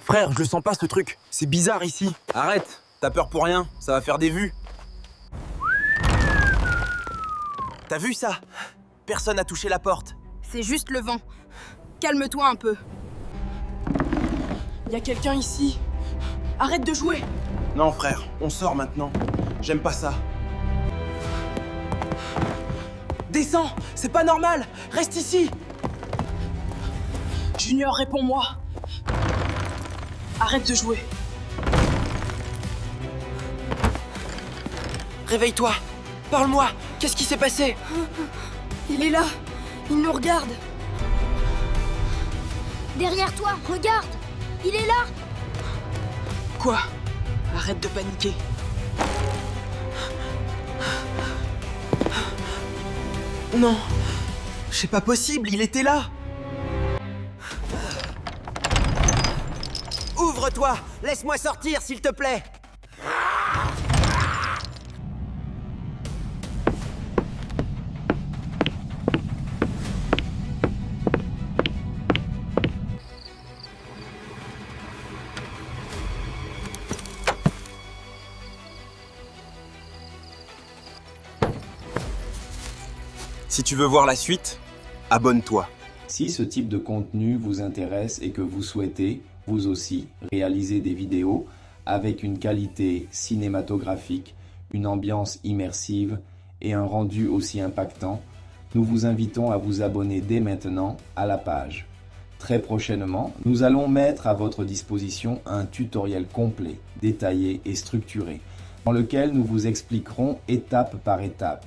Frère, je le sens pas ce truc. C'est bizarre ici. Arrête, t'as peur pour rien, ça va faire des vues. T'as vu ça? Personne n'a touché la porte. C'est juste le vent. Calme-toi un peu. Y a quelqu'un ici. Arrête de jouer. Non frère, on sort maintenant. J'aime pas ça. Descends, c'est pas normal. Reste ici. Junior, réponds-moi. Arrête de jouer. Réveille-toi. Parle-moi. Qu'est-ce qui s'est passé? Il est là. Il nous regarde. Derrière toi, regarde! Il est là! Quoi? Arrête de paniquer. Non. C'est pas possible, il était là. Ouvre-toi! Laisse-moi sortir, s'il te plaît! Si tu veux voir la suite, abonne-toi. Si ce type de contenu vous intéresse et que vous souhaitez, vous aussi, réaliser des vidéos avec une qualité cinématographique, une ambiance immersive et un rendu aussi impactant, nous vous invitons à vous abonner dès maintenant à la page. Très prochainement, nous allons mettre à votre disposition un tutoriel complet, détaillé et structuré, dans lequel nous vous expliquerons étape par étape